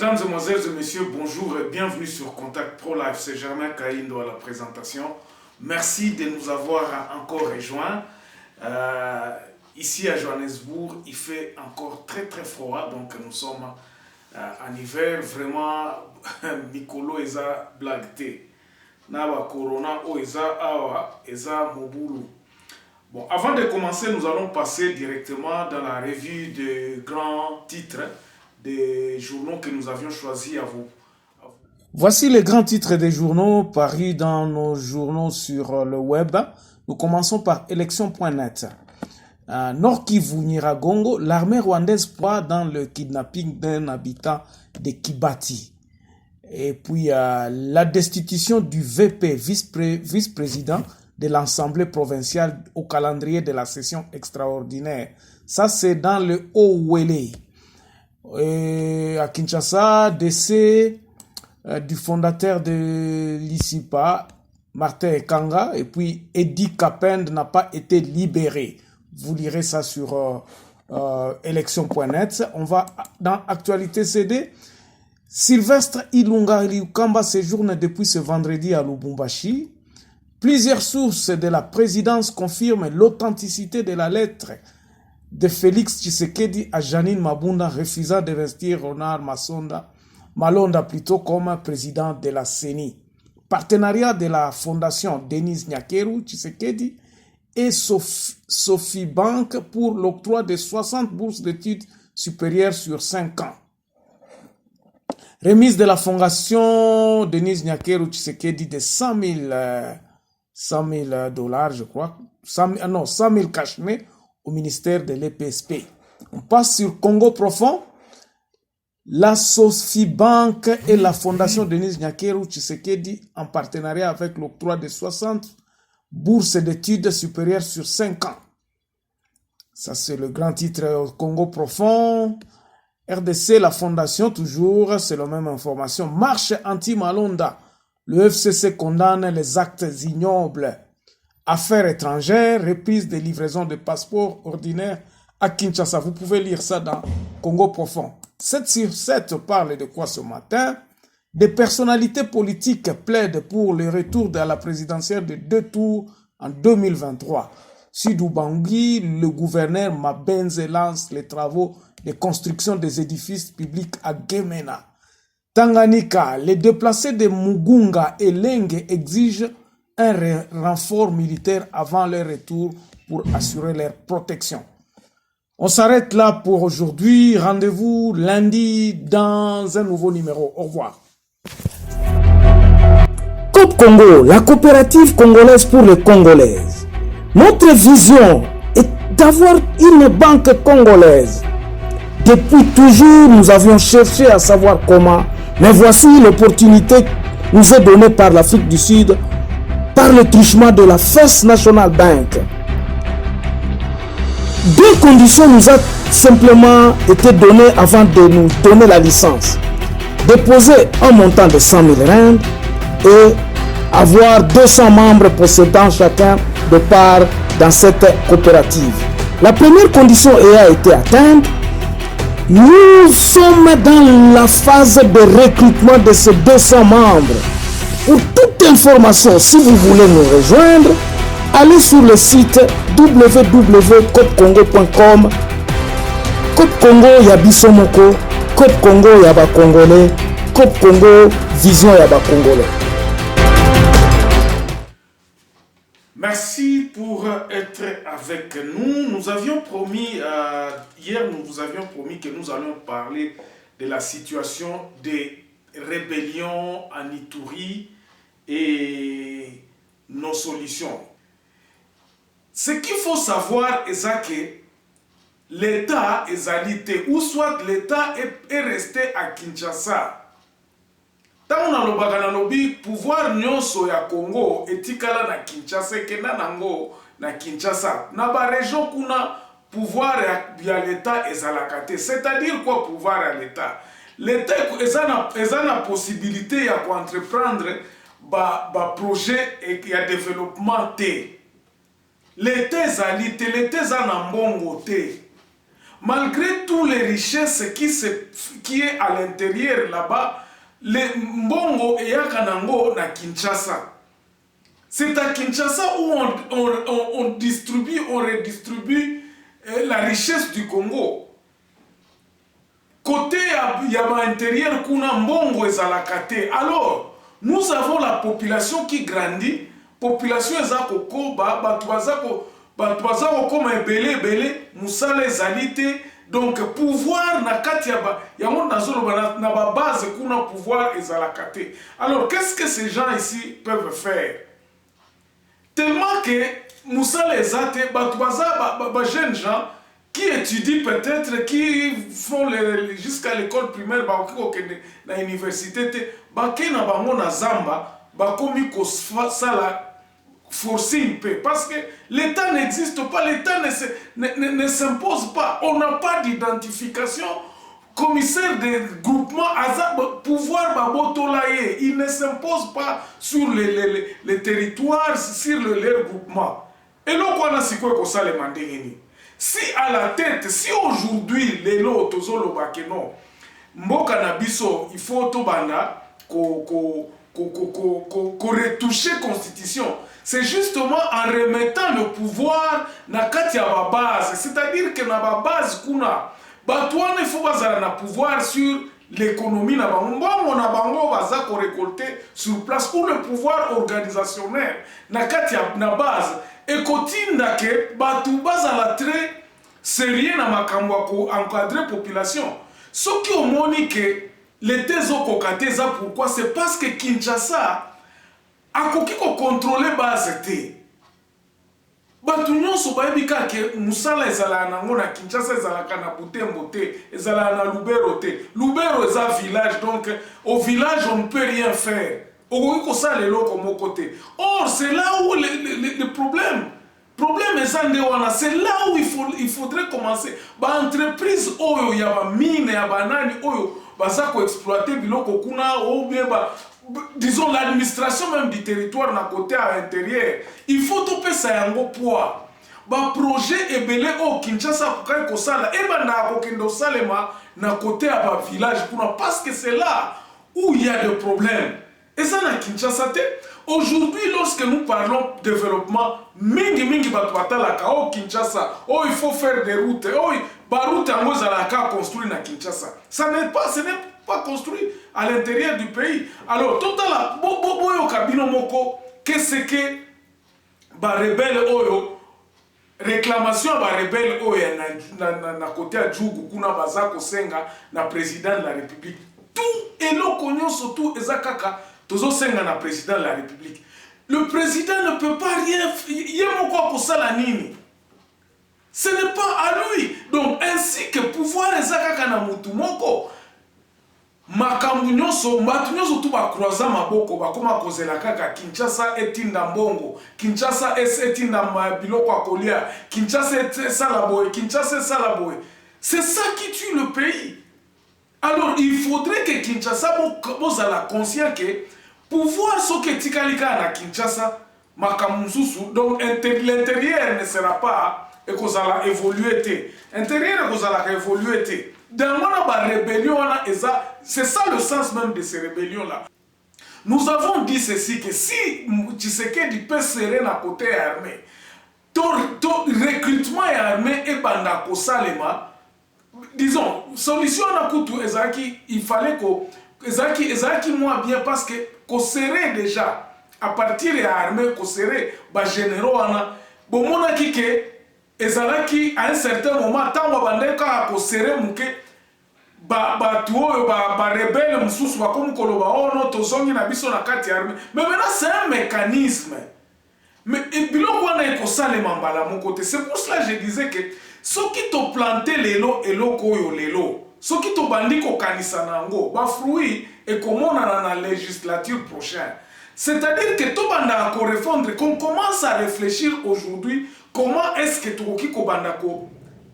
Mesdames, Mesdemoiselles et Messieurs, bonjour et bienvenue sur Contact Pro Life. C'est Germain Kaindo à la présentation. Merci de nous avoir encore rejoints. Ici à Johannesburg, il fait encore très froid, donc nous sommes en hiver. Vraiment, Mikolo eza blagte. Nawa Corona o eza awa eza mobulu. Bon, avant de commencer, nous allons passer directement dans la revue des grands titres des journaux que nous avions choisis à vous. Voici les grands titres des journaux parus dans nos journaux sur le web. Nous commençons par élection.net. Nord Kivu, Nyiragongo, l'armée rwandaise proie dans le kidnapping d'un habitant de Kibati. Et puis la destitution du VP, vice-président de l'Assemblée provinciale au calendrier de la session extraordinaire. Ça, c'est dans le Haut-Ouélé. Et à Kinshasa, décès du fondateur de l'ICIPA, Martin Ekanga, et puis Eddie Kapend n'a pas été libéré. Vous lirez ça sur élection.net. On va dans Actualité CD. Sylvestre Ilunga Liukamba séjourne depuis ce vendredi à Lubumbashi. Plusieurs sources de la présidence confirment l'authenticité de la lettre de Félix Tshisekedi à Janine Mabunda refusant d'investir Ronald Malonda plutôt comme président de la CENI. Partenariat de la fondation Denis Nyakeru Tshisekedi et Sophie Bank pour l'octroi de 60 bourses d'études supérieures sur 5 ans. Remise de la fondation Denis Nyakeru Tshisekedi de 100 000 dollars, je crois. 100 000 cachemets au ministère de l'EPSP. On passe sur Congo Profond. La Sophie Bank et la fondation Denis Nyakeru Tshisekedi en partenariat avec l'octroi de 60 bourses d'études supérieures sur 5 ans. Ça, c'est le grand titre Congo Profond. RDC, la fondation, toujours, c'est la même information. Marche anti-Malonda. Le FCC condamne les actes ignobles. Affaires étrangères, reprise des livraisons de passeports ordinaires à Kinshasa. Vous pouvez lire ça dans Congo Profond. 7 sur 7 parle de quoi ce matin? Des personnalités politiques plaident pour le retour de la présidentielle de 2 tours en 2023. Sidou Bangui, le gouverneur Mabenze lance les travaux de construction des édifices publics à Gemena. Tanganyika, les déplacés de Mugunga et Lenge exigent un renfort militaire avant leur retour pour assurer leur protection. On s'arrête là pour aujourd'hui. Rendez-vous lundi dans un nouveau numéro. Au revoir. COP Congo, la coopérative congolaise pour les Congolaises. Notre vision est d'avoir une banque congolaise. Depuis toujours, nous avions cherché à savoir comment, mais voici l'opportunité nous est donnée par l'Afrique du Sud, par le truchement de la First National Bank. 2 conditions nous ont simplement été données avant de nous donner la licence. Déposer un montant de 100 000 rand et avoir 200 membres possédant chacun de part dans cette coopérative. La première condition ayant été atteinte, nous sommes dans la phase de recrutement de ces 200 membres. Pour toute information, si vous voulez nous rejoindre, allez sur le site www.copcongo.com. Cop Congo Yabisomoko, Cop Congo Yaba Congolais, Cop Congo Vision Yaba Congolais. Merci pour être avec nous. Nous avions promis, hier nous vous avions promis que nous allions parler de la situation des rébellions en Ituri et nos solutions. Ce qu'il faut savoir est que l'État est alité, ou soit l'État est resté à Kinshasa. Tant on a le pouvoir nyonso ya Congo etikala na Kinshasa kena nango na Kinshasa. Na ba région kuna pouvoir ya l'État ezalakate. C'est-à-dire quoi pouvoir à l'État? L'État ezana possibilité ya entreprendre ba projet et ya développement té. L'État ezalite, l'État ezana mbongo té. malgré toutes les richesses qui est à l'intérieur là-bas, les mbongo et yakanango na Kinshasa. C'est à Kinshasa où on distribue, on redistribue la richesse du Congo. Côté yaba intérieur, kuna mbongo ezalakate. Alors, nous avons la population qui grandit. Population ezakoko, batwazako comme ebele, musala ezalite. Donc, pouvoir na kati yamon nazolo na ba base kuna pouvoir ezalakate. Alors, qu'est-ce que ces gens ici peuvent faire? Tellement que musala ezate, batwaza jeunes gens qui étudient peut-être, qui font jusqu'à l'école primaire, na l'université, na bango na zamba, bakomi ko sala forcing pe, parce que l'État n'existe pas, l'État ne s'impose pas, on n'a pas d'identification. Commissaire de groupement, pouvoir babotolaye, il ne s'impose pas sur les territoires, sur leur groupement. Et là, on a si quoi que ça les mandengeni. Si à la tête, si aujourd'hui, les lots, tozolo bakeno, mboka na biso, il faut tobanda, ko retoucher constitution. C'est justement en remettant le pouvoir na kati ya ba base. C'est-à-dire que na ba base kuna, batouane faut bazala na pouvoir sur l'économie na bango. Mbongo na bango baza ko récolter sur place ou le pouvoir organisationnel na kati ya na base. Et kotinda ke batu bazala très sérieux na makambo ko encadrer population. Ce qui ont moni que l'été zokokate za pourquoi c'est parce que Kinshasa akoki ko contrôler base te. Batu nyonso bayebika ke musala ezala nango na Kinshasa ezala kana Butembo te, ezala na Lubero te. Lubero est un village, donc au village on ne peut rien faire. Or, c'est là où le problème est c'est là où il faudrait commencer. Ba entreprise oyo ya ba mine ya banani oyo baza ko exploiter biloko kuna ou bien disons l'administration même du territoire na côté à l'intérieur. Il faut topé ça yango poids. Ba projet ebele o Kinshasa ko ko sala e banda ko kendo salema na côté à ba village kuna parce que c'est là où il y a des problèmes. Et ça na Kinshasa te. Aujourd'hui, lorsque nous parlons de développement, mingi batwata la ka o Kinshasa, oh il faut faire des routes, oh baroute en mozalaka construit na Kinshasa. Ce n'est pas construit à l'intérieur du pays. Alors total boyo kabino moko, qu'est-ce que ba rebelle oyo réclamation ba rebelle oyo na côté à Djougou kuna bazako senga na président de la République. Tout et lo konyo surtout ezakaka tozo senga na président de la République. Le président ne peut pas rien yemoko pour ça la nini. Ce n'est pas à lui. Donc ainsi que pouvoir ezakaka na mutu moko makambu nyonso mbatu nyonso tu ba croiser maboko ba koma kozela kaka Kinshasa etinda mbongo, Kinshasa etinda biloko akolia, Kinshasa salaboy, Kinshasa salaboy. C'est ça qui tue le pays. Alors il faudrait que Kinshasa bozala conscient que pouvoir ce que tikalika na Kinshasa makamususu donc l'intérieur ne sera pas et kozala évoluer te. Intérieur kozala évoluer te. Dans la rébellion, c'est ça le sens même de ces rébellions-là. Nous avons dit ceci, que si Tshisekedi peut serrer à côté armé, ton recrutement est armé et bandako salema, disons, solution à Koutou Ezaki, il fallait que Ezaki moi bien parce que qu'on serrait déjà, à partir de l'armée, qu'on serrait, généraux, bon, mon akike, ezalaki à un certain moment tant babandeka ko serrer muke ba tuo ba rebelle mususu ba comme koloba ono tozongi na biso na kati armée. Mais maintenant c'est un mécanisme. Mais biloko wana ko salema mbala mon côté. C'est pour cela que je disais que ceux qui t'ont planté lelo eloko yo lelo, ceux qui t'ont bandi ko kanisa nango ba fruit et comment na la législature prochaine. C'est-à-dire que tout banda ko refondre qu'on commence à réfléchir aujourd'hui. Comment est-ce que Tokoki Kobandako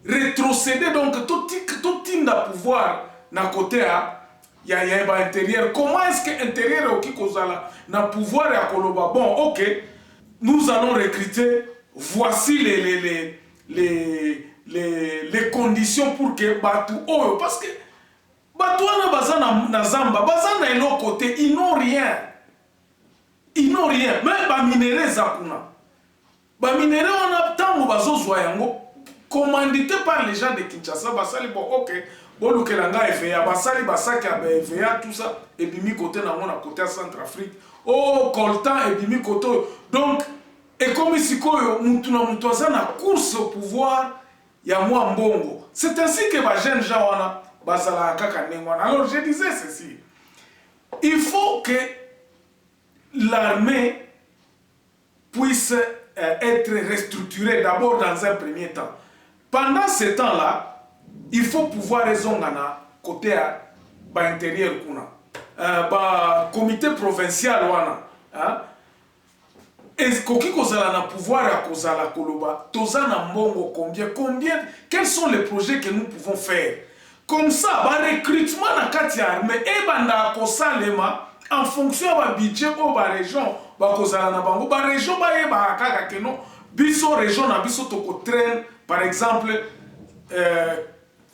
rétrocéder donc tout type de pouvoir na côté à intérieur? Comment est-ce que intérieur Oki Kozala na pouvoir à Koloba? Bon, ok, nous allons recruter. Voici les conditions pour que Batu Oyo, parce que Batouana Bazana na Zamba, Bazana et l'autre côté, ils n'ont rien. Ils n'ont rien. Même ba minéré Zakuna. Ba minéré on a tant bazo zoyango commandité par les gens de Kinshasa, basali bon OK, bon lukelanga FA, basali basaki a FA tout ça et bimi côté na mon côté à Centrafrique. Oh coltan et bimi côté. Donc et comme ici koyo mutuna mutoza na course au pouvoir ya moi mbongo. C'est ainsi que ba jeunes gens wana basala kaka nengwana. Alors je disais ceci. Il faut que l'armée puisse être restructurée d'abord dans un premier temps. Pendant ce temps-là, il faut pouvoir raisonner côté intérieur kuna, comité provincial wana, est-ce qu'on a le pouvoir à cause la koloba, tozana mbongo combien, quels sont les projets que nous pouvons faire? Comme ça, recrutement na kati armée et banda kosalema en fonction du budget ou la région, la région biso région na biso toko traîne par exemple 20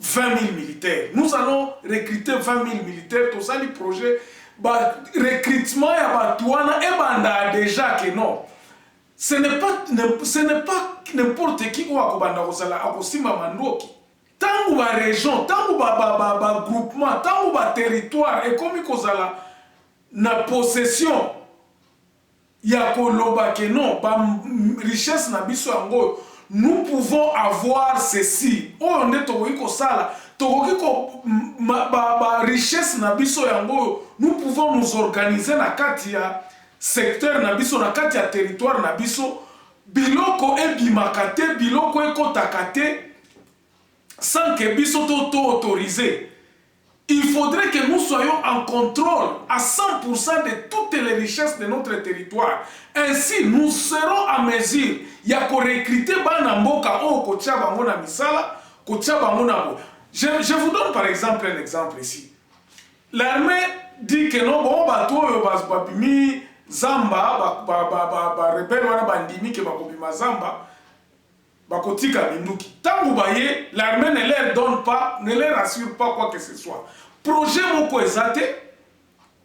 000 militaires. Nous allons recruter 20 000 militaires, tout ça les projets recrutement ya batouana et banda déjà que non. Ce n'est pas n'importe qui ou akobanda kozala akosimba mandoki. Tangu ba région, tangu ba groupement, tangu ba territoire et comme kozala na possession ya koloba ke non ba richesse na biso yango nous pouvons avoir ceci oyo nde tokoki kosala tokoki ko ba richesse na biso yango nous pouvons nous organiser na kati ya secteur na biso na kati ya territoire na biso biloko ebimaka te biloko ekotaka te sans que biso to autorisé. Il faudrait que nous soyons en contrôle à 100% de toutes les richesses de notre territoire. Ainsi, nous serons à mesure. Il y a qu'on recruter Banamboka ou Kochabangona Misala, Kochabangona. Je vous donne par exemple un exemple ici. L'armée dit que non, bon, bateau, babimi, Zamba, rebelle, bandimi, que babima Zamba, bakotika minduki. Tant vous voyez, l'armée ne leur donne pas, ne leur assure pas quoi que ce soit. Projet moko ezate,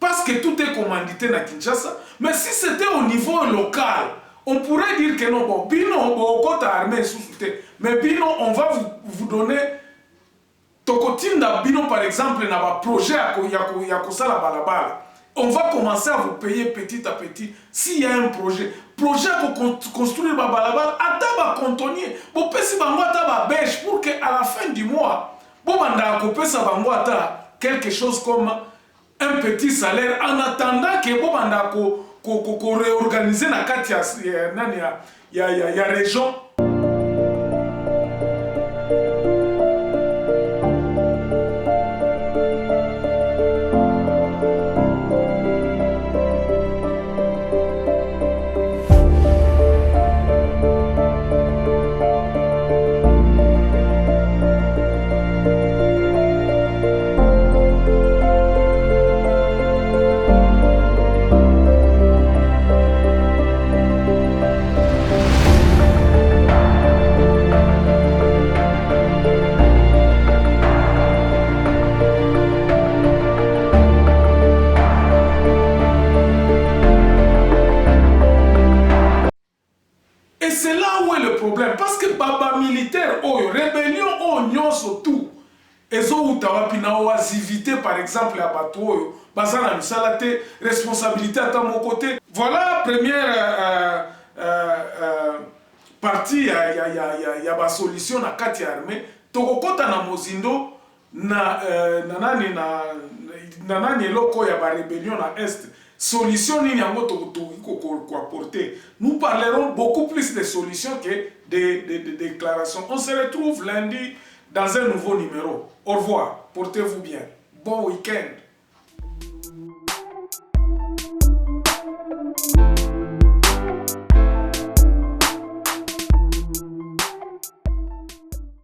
parce que tout est commandité na Kinshasa, mais si c'était au niveau local, on pourrait dire que non, bon, bino, bon, côté armée sous-souté, mais bino, on va vous donner, tokotinda bino par exemple, na ba projet ya kosala balabala. On va commencer à vous payer petit à petit s'il y a un projet. Projet pour construire ba balabala, ata ba contonnier, bo pesi bango ata ba bêche pour que à la fin du mois, bo banda ko pesa bango ata quelque chose comme un petit salaire en attendant que bo banda ko réorganiser na kati ya région. Parce que baba militaire, rébellion, surtout, et ont oisivité par exemple à bateau, bazana misalate, responsabilité à mon côté. Voilà la première partie, il y a une solution à kati armée. Tokokota na mozindo na nani loko ya ba rébellion na est. Solution nini yango ko apporter. Nous parlerons beaucoup plus de solutions que de déclarations. On se retrouve lundi dans un nouveau numéro. Au revoir, portez-vous bien. Bon week-end.